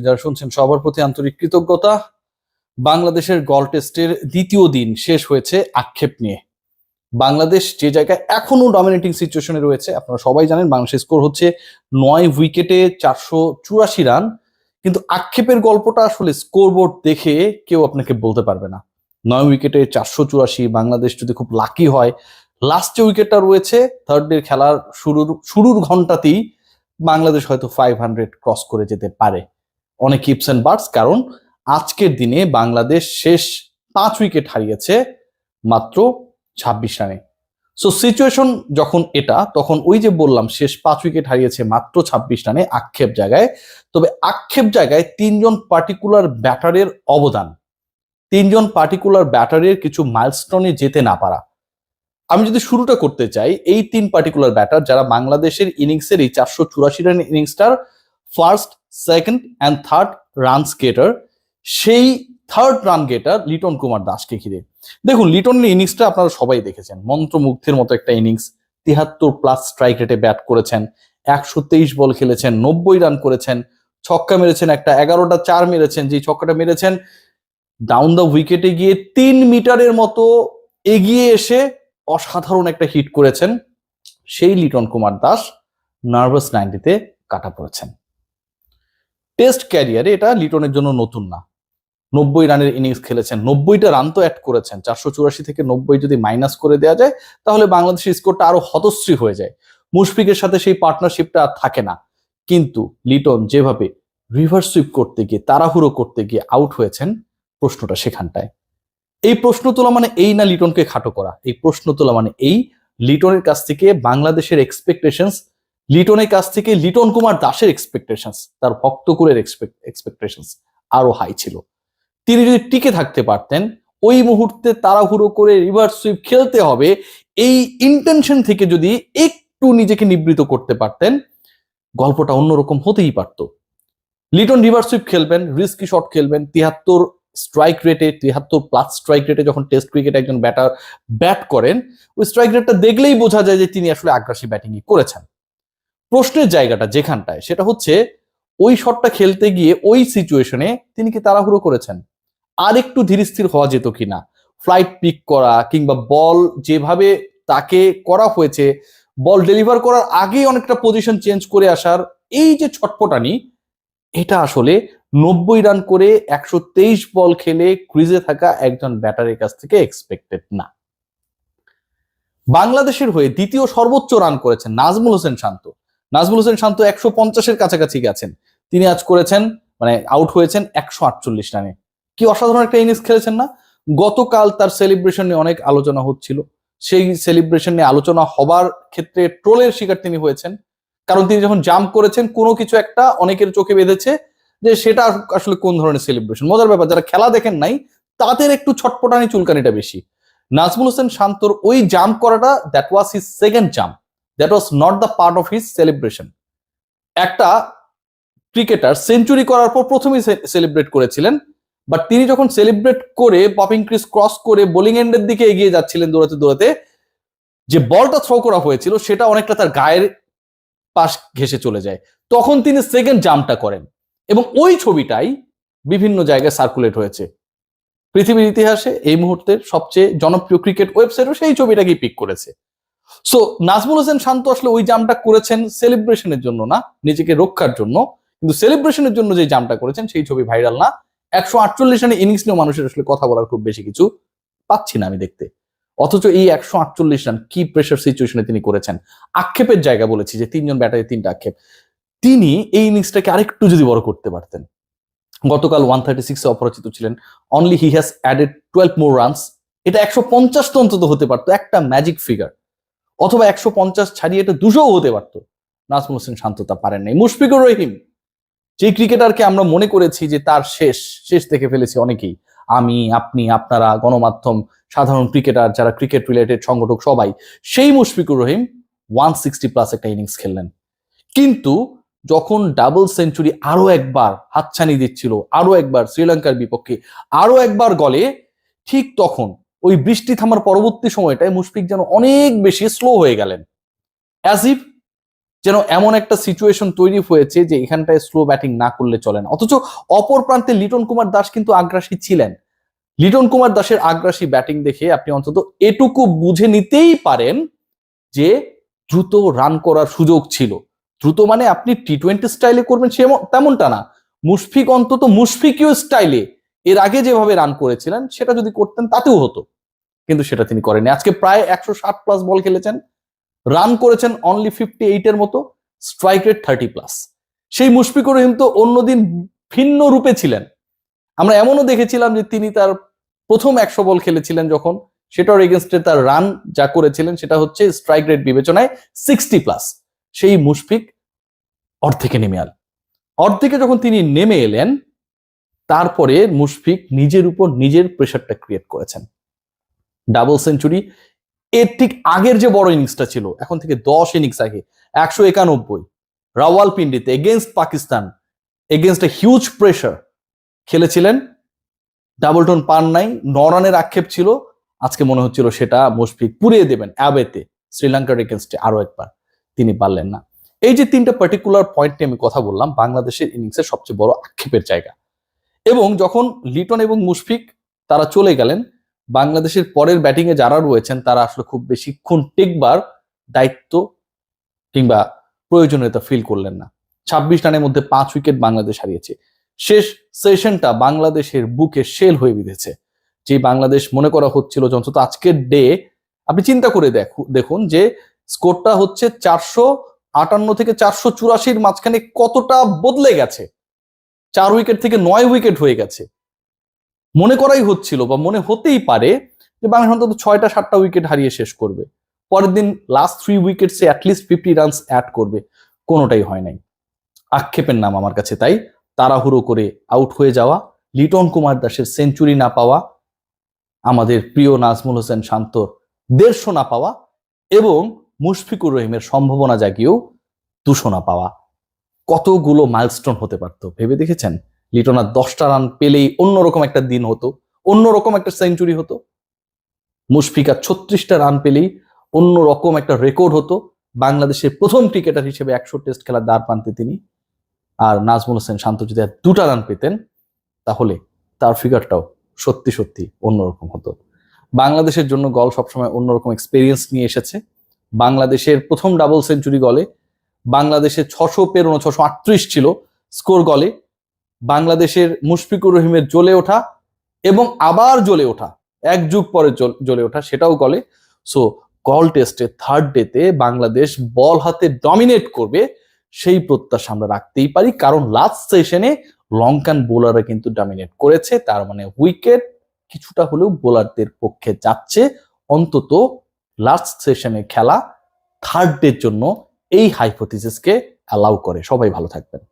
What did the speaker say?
যারা শুনছেন সবার প্রতি আন্তরিক কৃতজ্ঞতা। বাংলাদেশের গল টেস্টের দ্বিতীয় দিন শেষ হয়েছে আক্ষেপ নিয়ে। বাংলাদেশ যে জায়গায় এখনো ডমিনেটিং সিচুয়েশনে রয়েছে, আপনারা সবাই জানেন বাংলাদেশের স্কোর হচ্ছে 9 উইকেটে 484 রান, কিন্তু আক্ষেপের গল্পটা আসলে স্কোরবোর্ড দেখে কেউ আপনাকে বলতে পারবে না। 9 উইকেটে 484, বাংলাদেশ যদি খুব লাকি হয় লাস্টে উইকেটটা রয়েছে থার্ড ডে খেলার শুরুর ঘন্টাতেই বাংলাদেশ হয়তো 500 ক্রস করে যেতে পারে। অনেক ইপস অ্যান্ড বাটস, কারণ আজকের দিনে বাংলাদেশ শেষ 5 উইকেট হারিয়েছে মাত্র 26 রানে। সো সিচুয়েশন যখন এটা, তখন ওই যে বললাম শেষ 5 উইকেট হারিয়েছে মাত্র 26 রানে, আক্ষেপ জায়গায়। তবে আক্ষেপ জায়গায় 3জন পার্টিকুলার ব্যাটারের অবদান, 3জন পার্টিকুলার ব্যাটারের কিছু মাইলস্টোনে যেতে না পারা। আমি যদি শুরুটা করতে চাই, এই 3 পার্টিকুলার ব্যাটার যারা বাংলাদেশের ইনিংসের এই 484 রানের ইনিংসটার first, second and third runs getter, সেই third run getter Liton Kumar দাসকে ঘিরে। দেখুন, লিটনের ইনিংসটা আপনারা সবাই দেখেছেন, মন্ত্রমুগ্ধের মতো একটা ইনিংস। 73+ স্ট্রাইক রেটে ব্যাট করেছেন, 123 বল খেলেছেন, 90 রান করেছেন, ছক্কা মেরেছেন একটা, 11টা 4 মেরেছেন। যে ছক্কাটা মেরেছেন ডাউন দ্য উইকেটে গিয়ে 3 মিটারের মতো এগিয়ে এসে অসাধারণ একটা হিট করেছেন। সেই লিটন কুমার দাস নার্ভাস 90-তে কাটা পড়েছেন। টেস্ট ক্যারিয়ারে এটা লিটনের জন্য নতুন না। 90 রানের ইনিংস খেলেছেন, 90টা রান তো অ্যাড করেছেন। 484 থেকে 90 যদি মাইনাস করে দেওয়া যায় তাহলে বাংলাদেশের স্কোরটা আরো হতশ্রী হয়ে যায়। মুশফিকের সাথে সেই পার্টনারশিপটা আর থাকে না। কিন্তু লিটন যেভাবে রিভার্স সুইপ করতে গিয়ে, তাড়াহুড়ো করতে গিয়ে আউট হয়েছেন, প্রশ্নটা সেখানটায়। এই প্রশ্ন তোলা মানে এই না লিটনকে খাটো করা, এই প্রশ্ন তোলা মানে এই লিটনের কাছ থেকে বাংলাদেশের এক্সপেকটেশনস, লিটনের কাছ থেকে লিটন কুমার দাসের এক্সপেকটেশনস, তার ভক্তকুলের এক্সপেকটেশনস আরো হাই ছিল। তিনি যদি টিকে থাকতে পারতেন, ওই মুহূর্তে তাড়াহুড়ো করে রিভার্স সুইপ খেলতে হবে এই ইন্টেনশন থেকে যদি একটু নিজেকে নিবৃত করতে পারতেন, গল্পটা অন্যরকম হতেই পারত। লিটন রিভার্স সুইপ খেলবেন, রিস্কি শট খেলবেন, 73 স্ট্রাইক রেটে, 73+ স্ট্রাইক রেটে যখন টেস্ট ক্রিকেটে একজন ব্যাটার ব্যাট করেন, ওই স্ট্রাইক রেটটা দেখলেই বোঝা যায় যে তিনি আসলে আগ্রাসী ব্যাটিংই করেছেন। প্রশ্নের জায়গাটা যেখানটায় সেটা হচ্ছে ওই শটটা খেলতে গিয়ে ওই সিচুয়েশনে তিনি কি তাড়াহুড়ো করেছেন? আর একটু ধীরস্থির হওয়া যেত কিনা? ফ্লাইট পিক করা কিংবা বল যেভাবে তাকে করা হয়েছে, বল ডেলিভার করার আগেই অনেকটা পজিশন চেঞ্জ করে আসার এই যে ছটপটানি, এটা আসলে 90 রান করে 123 বল খেলে ক্রিজে থাকা একজন ব্যাটারের কাছ থেকে এক্সপেক্টেড না। বাংলাদেশের হয়ে দ্বিতীয় সর্বোচ্চ রান করেছেন নাজমুল হোসেন শান্ত। নাজমুল হোসেন শান্ত 150-এর কাছাকাছি গেছেন, তিনি আজ করেছেন আউট হয়েছেন 148 রানে। কি অসাধারণ একটা ইনিংস খেলেছেন না? গতকাল তার সেলিব্রেশন নিয়ে অনেক আলোচনা হচ্ছিল, সেই সেলিব্রেশন নিয়ে আলোচনা হবার ক্ষেত্রে ট্রোলের শিকার তিনি হয়েছেন। কারণ তিনি যখন জাম্প করেছেন কোনো কিছু একটা অনেকের চোখে বেঁধেছে যে সেটা আসলে কোন ধরনের সেলিব্রেশন। মজার ব্যাপার, যারা খেলা দেখেন নাই তাদের একটু ছটপটানি চুলকানিটা বেশি। নাজমুল হোসেন শান্তর ওই জাম্প করাটা, that was his second jump, that was not the part of his celebration. একটা ক্রিকেটার সেঞ্চুরি করার পর প্রথমেই সেলিব্রেট করেছিলেন, বাট তিনি যখন সেলিব্রেট করে পপিং ক্রিজ ক্রস করে বোলিং এন্ডের দিকে এগিয়ে যাচ্ছিলেন দৌড়াতে দৌড়াতে, যে বলটা থ্রো করা হয়েছিল সেটা অনেকটা তার গায়ের পাশ ঘেসে চলে যায়, তখন তিনি সেকেন্ড জাম্পটা করেন এবং ওই ছবিটাই বিভিন্ন জায়গায় সার্কুলেট হয়েছে। পৃথিবীর ইতিহাসে এই মুহূর্তের সবচেয়ে জনপ্রিয় ক্রিকেট ওয়েবসাইটও সেই ছবিটাকেই পিক করেছে। সো নাজমুল হোসেন শান্ত আসলে ওই জাম্পটা করেছেন সেলিব্রেশনের জন্য না, নিজেকে রক্ষার জন্য। কিন্তু সেলিব্রেশনের জন্য যে জাম্পটা করেছেন সেই ছবি ভাইরাল না। 148 রানে ইনিংস নিয়েও মানুষের আসলে কথা বলার খুব বেশি কিছু পাচ্ছি না আমি দেখতে। অথচ এই 148 রান কি প্রেশার সিচুয়েশনে তিনি করেছেন। আক্ষেপের জায়গা বলেছি যে 3জন ব্যাটারে 3টা আক্ষেপ। তিনি এই ইনিংসটাকে আরেকটু যদি বড় করতে পারতেন। গতকাল 136-এ অপরাজিত ছিলেন, only he has added 12 more runs. এটা 150 তো অন্তত হতে পারতো, একটা ম্যাজিক ফিগার। অথবা 150 ছাড়িয়ে এটা 200ও হতে পারতো। নাজমুল হোসেন শান্ত তা পারেন নাই। মুশফিকুর রহিম, যে ক্রিকেটারকে আমরা মনে করেছি যে তার শেষ দেখে ফেলেছি অনেকেই, আমি, আপনি, আপনারা, গণমাধ্যম, সাধারণ ক্রিকেটার, যারা ক্রিকেট রিলেটেড সংগঠক সবাই, সেই মুশফিকুর রহিম 160+ একটা ইনিংস খেললেন। কিন্তু যখন ডাবল সেঞ্চুরি আরো একবার হাতছানি দিচ্ছিল, আরো একবার শ্রীলঙ্কার বিপক্ষে, আরো একবার গলে, ঠিক তখন ওই বৃষ্টি থামার পরবর্তী সময়টায় মুশফিক যেন অনেক বেশি স্লো হয়ে গেলেন। অ্যাজ ইফ যেন এমন একটা সিচুয়েশন তৈরি হয়েছে যে এখানটায় স্লো ব্যাটিং না করলে চলে না। অথচ অপর প্রান্তে লিটন কুমার দাস কিন্তু আগ্রাসী ছিলেন। লিটন কুমার দাসের আগ্রাসী ব্যাটিং দেখে আপনি অন্তত এটুকু বুঝে নিতেই পারেন যে দ্রুত রান করার সুযোগ ছিল। দ্রুত মানে আপনি টি-20 স্টাইলে করবেন তেমনটা না, মুশফিক অন্তত মুশফিকীয় স্টাইলে এর আগে যেভাবে রান করেছিলেন সেটা যদি করতেন তাতেও হতো, কিন্তু সেটা তিনি করেননি। আজকে প্রায় 160+ বল খেলেছেন, রান করেছেন অনলি 58 এর মতো, স্ট্রাইক রেট 30+। সেই মুশফিকুর রহিম তো অন্যদিন ভিন্ন রূপে ছিলেন। আমরা এমনও দেখেছিলাম যে তিনি তার প্রথম 100 বল খেলেছিলেন যখন, সেটার এগেনস্টে তার রান যা করেছিলেন সেটা হচ্ছে স্ট্রাইক রেট বিবেচনায় 60+। সেই মুশফিক অর্ধেকে অর্ধেকে যখন তিনি নেমে এলেন, তারপরে মুশফিক নিজের উপর নিজের প্রেশারটা ক্রিয়েট করেছেন। ডাবল সেঞ্চুরি, এর ঠিক আগের যে বড় ইনিংসটা ছিল, এখন থেকে 10 ইনিংস আগে 191 রাওয়ালপিন্ডিতে against Pakistan, against a huge pressure খেলেছিলেন, ডাবলটন পান নাই, 9 রানের আক্ষেপ ছিল। আজকে মনে হচ্ছিল সেটা মুশফিক পুড়িয়ে দেবেন অ্যাবেতে, শ্রীলঙ্কার এগেনস্টে আরো একবার, তিনি পারলেন না। এই যে 3টা পার্টিকুলার পয়েন্ট নিয়ে আমি কথা বললাম, বাংলাদেশের ইনিংসের সবচেয়ে বড় আক্ষেপের জায়গা। এবং যখন লিটন এবং মুশফিক তারা চলে গেলেন, বাংলাদেশের পরের ব্যাটিং এ যারা রয়েছেন তারা আসলে খুব বেশিক্ষণ টেকবার দায়িত্ব কিংবা প্রয়োজনীয়তা ফিল করলেন না। 26 রানের মধ্যে 5 উইকেট বাংলাদেশ হারিয়েছে। শেষ সেশনটা বাংলাদেশের বুকে শেল হয়ে বিঁধেছে। যে বাংলাদেশ মনে করা হচ্ছিল যে অন্তত আজকের ডে, আপনি চিন্তা করে দেখুন যে স্কোরটা হচ্ছে 458 থেকে 484 মাঝখানে কতটা বদলে গেছে। 4 উইকেট থেকে 9 উইকেট হয়ে গেছে। মনে করাই হচ্ছিল বা মনে হতেই পারে যে বাংলাদেশ অন্তত 6টা-7টা উইকেট হারিয়ে শেষ করবে, পরের দিন লাস্ট 3 উইকেটসে অ্যাটলিস্ট 50 রানস অ্যাড করবে, কোনোটাই হয় নাই। আক্ষেপের নাম আমার কাছে তাই তাড়াহুড়ো করে আউট হয়ে যাওয়া, লিটন কুমার দাসের সেঞ্চুরি না পাওয়া, আমাদের প্রিয় নাজমুল হোসেন শান্তর 150 না পাওয়া, এবং মুশফিকুর রহিমের সম্ভাবনা জাগিয়েও 200 না পাওয়া। কতগুলো মাইলস্টোন হতে পারত ভেবে দেখেছেন? লিটন আর 10টা রান পেলেই অন্যরকম একটা দিন হতো, অন্যরকম একটা সেঞ্চুরি হতো। মুশফিক আর 36টা রান পেলেই অন্যরকম একটা রেকর্ড হতো। বাংলাদেশের প্রথম ক্রিকেটার হিসেবে 100 টেস্ট খেলার দ্বার প্রান্তে তিনি। আর নাজমুল হোসেন শান্ত যদি আর 2টা রান পেতেন তাহলে তার ফিগারটাও সত্যি সত্যি অন্যরকম হতো। বাংলাদেশের জন্য গল সবসময় অন্যরকম এক্সপেরিয়েন্স নিয়ে এসেছে। বাংলাদেশের প্রথম ডাবল সেঞ্চুরি গলে, বাংলাদেশের 600 পেরোনো 638 ছিল স্কোর গলে, বাংলাদেশের মুশফিকুর রহিমের জ্বলে ওঠা এবং আবার জ্বলে ওঠা, এক যুগ পরে জ্বলে ওঠা, সেটাও গলে। সো গল টেস্টে থার্ড ডেতে বাংলাদেশ বল হাতে ডমিনেট করবে সেই প্রত্যাশা আমরা রাখতেই পারি, কারণ লাস্ট সেশনে লঙ্কান বোলাররা কিন্তু ডমিনেট করেছে। তার মানে উইকেট কিছুটা হলেও বোলারদের পক্ষে যাচ্ছে, অন্তত লাস্ট সেশনে খেলা থার্ড ডের জন্য এই হাইপোথিসিসকে অ্যালাউ করে। সবাই ভালো থাকবেন।